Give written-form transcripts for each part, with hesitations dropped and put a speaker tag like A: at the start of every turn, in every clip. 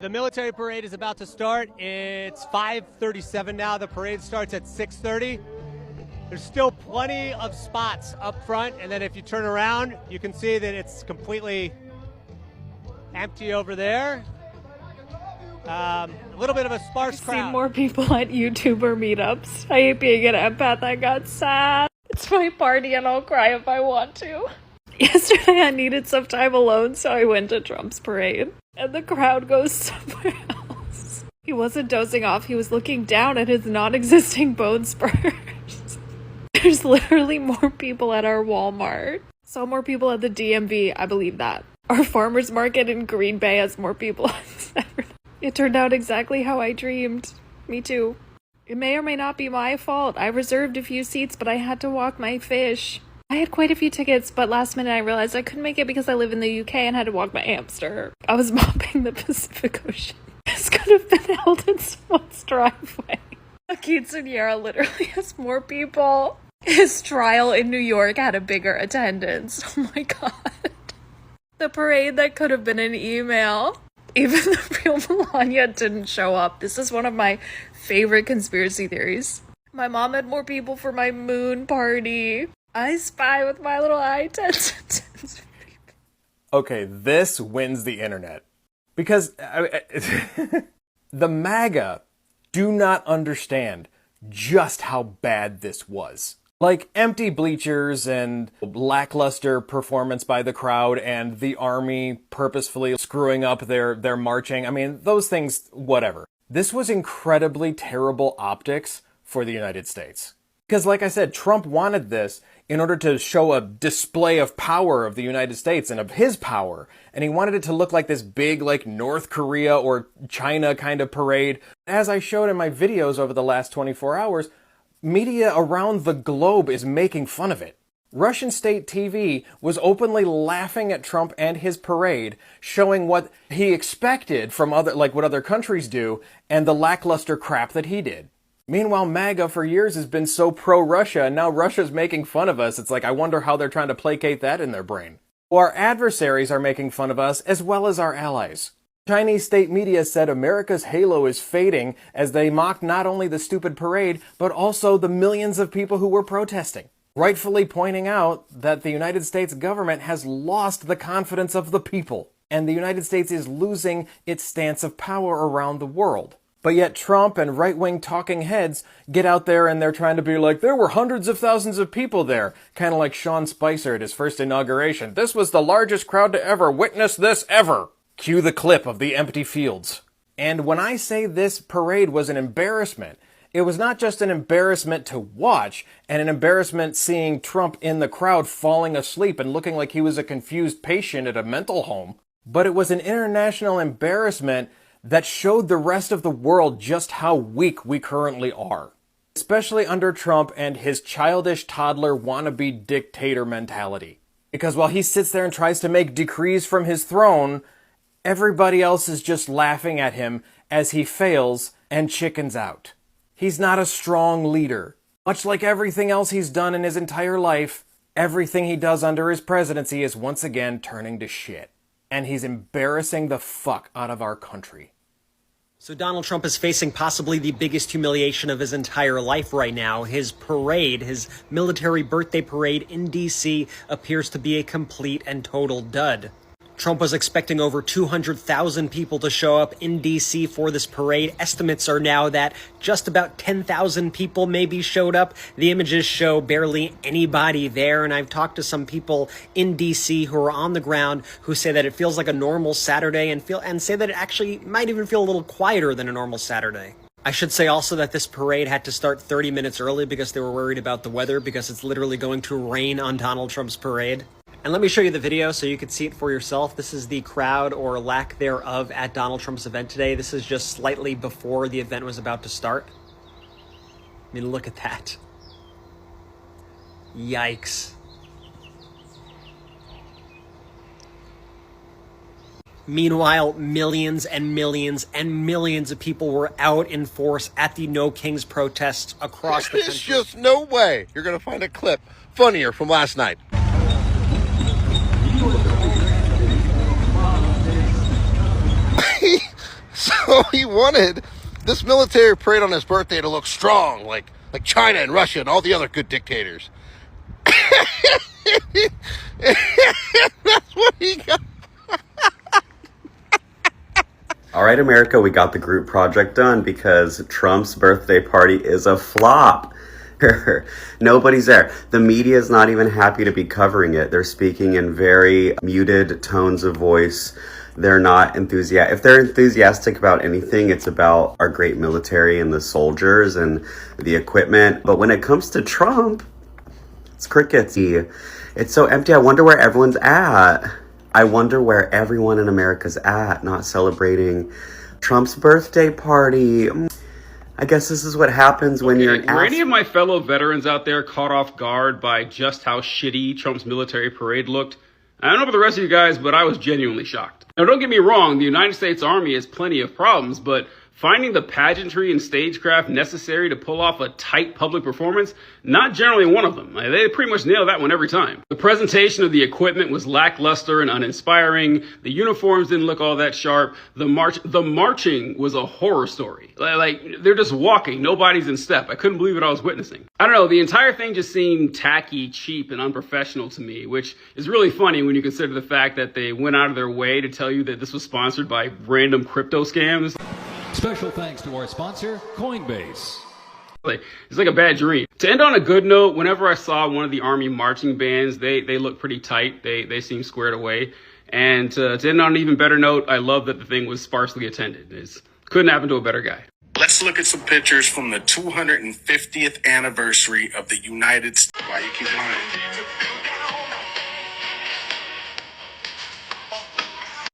A: The military parade is about to start. It's 5:37 now. The parade starts at 6:30. There's still plenty of spots up front, and then if you turn around, you can see that it's completely empty over there. A little bit of a sparse crowd.
B: I've seen more people at YouTuber meetups. I hate being an empath. I got sad. It's my party and I'll cry if I want to. Yesterday I needed some time alone, so I went to Trump's parade. And the crowd goes somewhere else. He wasn't dozing off, he was looking down at his non-existing bone spurs. There's literally more people at our Walmart. So more people at the DMV, I believe that. Our farmer's market in Green Bay has more people on Saturday. It turned out exactly how I dreamed. Me too. It may or may not be my fault. I reserved a few seats, but I had to walk my fish. I had quite a few tickets, but last minute I realized I couldn't make it because I live in the UK and had to walk my hamster. I was mopping the Pacific Ocean. This could have been held in someone's driveway. A quinceañera literally has more people. His trial in New York had a bigger attendance. Oh my god. The parade that could have been an email. Even the real Melania didn't show up. This is one of my favorite conspiracy theories. My mom had more people for my moon party. I spy with my little eye test.
C: Okay, this wins the internet. Because the MAGA do not understand just how bad this was. Like, empty bleachers and lackluster performance by the crowd and the army purposefully screwing up their marching. I mean, those things, whatever. This was incredibly terrible optics for the United States. Because like I said, Trump wanted this in order to show a display of power of the United States and of his power. And he wanted it to look like this big, like, North Korea or China kind of parade. As I showed in my videos over the last 24 hours, media around the globe is making fun of it. Russian state TV was openly laughing at Trump and his parade, showing what he expected from what other countries do, and the lackluster crap that he did. Meanwhile, MAGA for years has been so pro-Russia, and now Russia's making fun of us. It's like, I wonder how they're trying to placate that in their brain. Our adversaries are making fun of us, as well as our allies. Chinese state media said America's halo is fading as they mocked not only the stupid parade, but also the millions of people who were protesting, rightfully pointing out that the United States government has lost the confidence of the people, and the United States is losing its stance of power around the world. But yet Trump and right-wing talking heads get out there and they're trying to be like, there were hundreds of thousands of people there. Kind of like Sean Spicer at his first inauguration. This was the largest crowd to ever witness this ever. Cue the clip of the empty fields. And when I say this parade was an embarrassment, it was not just an embarrassment to watch and an embarrassment seeing Trump in the crowd falling asleep and looking like he was a confused patient at a mental home, but it was an international embarrassment that showed the rest of the world just how weak we currently are. Especially under Trump and his childish toddler wannabe dictator mentality. Because while he sits there and tries to make decrees from his throne, everybody else is just laughing at him as he fails and chickens out. He's not a strong leader. Much like everything else he's done in his entire life, everything he does under his presidency is once again turning to shit. And he's embarrassing the fuck out of our country.
D: So Donald Trump is facing possibly the biggest humiliation of his entire life right now. His parade, his military birthday parade in D.C. appears to be a complete and total dud. Trump was expecting over 200,000 people to show up in D.C. for this parade. Estimates are now that just about 10,000 people maybe showed up. The images show barely anybody there, and I've talked to some people in D.C. who are on the ground who say that it feels like a normal Saturday and say that it actually might even feel a little quieter than a normal Saturday. I should say also that this parade had to start 30 minutes early because they were worried about the weather because it's literally going to rain on Donald Trump's parade. And let me show you the video so you can see it for yourself. This is the crowd or lack thereof at Donald Trump's event today. This is just slightly before the event was about to start. I mean, look at that. Yikes. Meanwhile, millions and millions and millions of people were out in force at the No Kings protests across the country.
E: There's just no way you're going to find a clip funnier from last night. he wanted this military parade on his birthday to look strong, like China and Russia and all the other good dictators. That's what he got.
F: All right, America, we got the group project done because Trump's birthday party is a flop. Nobody's there. The media is not even happy to be covering it. They're speaking in very muted tones of voice. They're not enthusiastic. If they're enthusiastic about anything, it's about our great military and the soldiers and the equipment. But when it comes to Trump, it's crickets. It's so empty. I wonder where everyone's at. I wonder where everyone in America's at, not celebrating Trump's birthday party. I guess this is what happens when you're
G: Were any of my fellow veterans out there caught off guard by just how shitty Trump's military parade looked? I don't know about the rest of you guys, but I was genuinely shocked. Now, don't get me wrong, the United States Army has plenty of problems, but finding the pageantry and stagecraft necessary to pull off a tight public performance, not generally one of them. They pretty much nail that one every time. The presentation of the equipment was lackluster and uninspiring. The uniforms didn't look all that sharp. The marching was a horror story. Like, they're just walking. Nobody's in step. I couldn't believe what I was witnessing. I don't know. The entire thing just seemed tacky, cheap, and unprofessional to me, which is really funny when you consider the fact that they went out of their way to tell you that this was sponsored by random crypto scams.
H: Special thanks to our sponsor, Coinbase.
G: It's like a bad dream. To end on a good note, whenever I saw one of the Army marching bands, they looked pretty tight. They seemed squared away. And to end on an even better note, I love that the thing was sparsely attended. It couldn't happen to a better guy.
I: Let's look at some pictures from the 250th anniversary of the United States. Why you keep lying?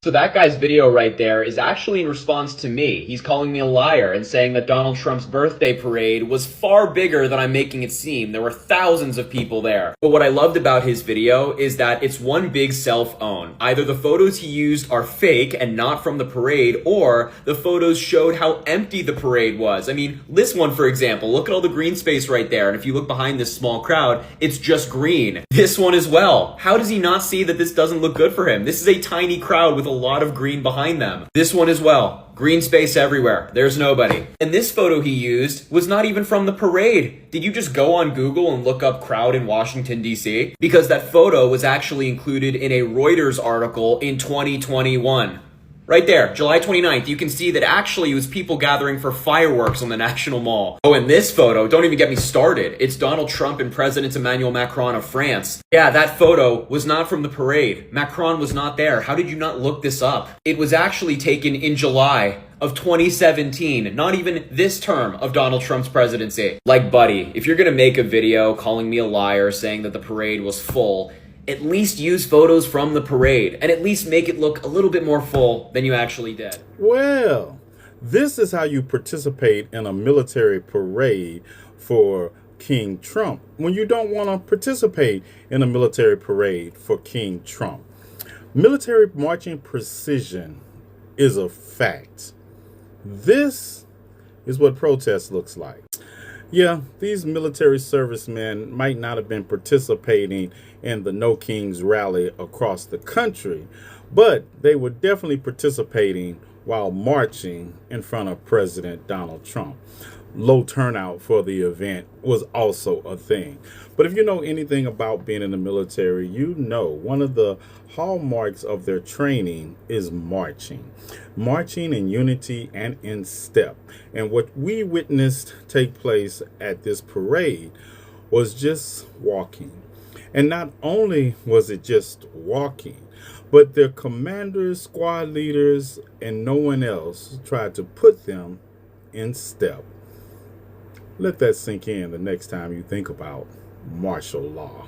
J: So that guy's video right there is actually in response to me. He's calling me a liar and saying that Donald Trump's birthday parade was far bigger than I'm making it seem. There were thousands of people there. But what I loved about his video is that it's one big self-own. Either the photos he used are fake and not from the parade, or the photos showed how empty the parade was. I mean, this one, for example, look at all the green space right there. And if you look behind this small crowd, it's just green. This one as well. How does he not see that this doesn't look good for him? This is a tiny crowd with a lot of green behind them. This one as well. Green space everywhere. There's nobody. And this photo he used was not even from the parade. Did you just go on Google and look up crowd in Washington, D.C.? Because that photo was actually included in a Reuters article in 2021. Right there, July 29th, you can see that actually it was people gathering for fireworks on the National Mall. Oh, and this photo, don't even get me started. It's Donald Trump and President Emmanuel Macron of France. Yeah, that photo was not from the parade. Macron was not there. How did you not look this up? It was actually taken in July of 2017, not even this term of Donald Trump's presidency. Like, buddy, if you're gonna make a video calling me a liar, saying that the parade was full, at least use photos from the parade and at least make it look a little bit more full than you actually did.
K: Well, this is how you participate in a military parade for King Trump when you don't want to participate in a military parade for King Trump. Military marching precision is a fact. This is what protest looks like. Yeah, these military servicemen might not have been participating in the No Kings rally across the country, but they were definitely participating while marching in front of President Donald Trump. Low turnout for the event was also a thing. But if you know anything about being in the military, you know one of the hallmarks of their training is marching. Marching in unity and in step. And what we witnessed take place at this parade was just walking. And not only was it just walking, but their commanders, squad leaders, and no one else tried to put them in step. Let that sink in the next time you think about martial law.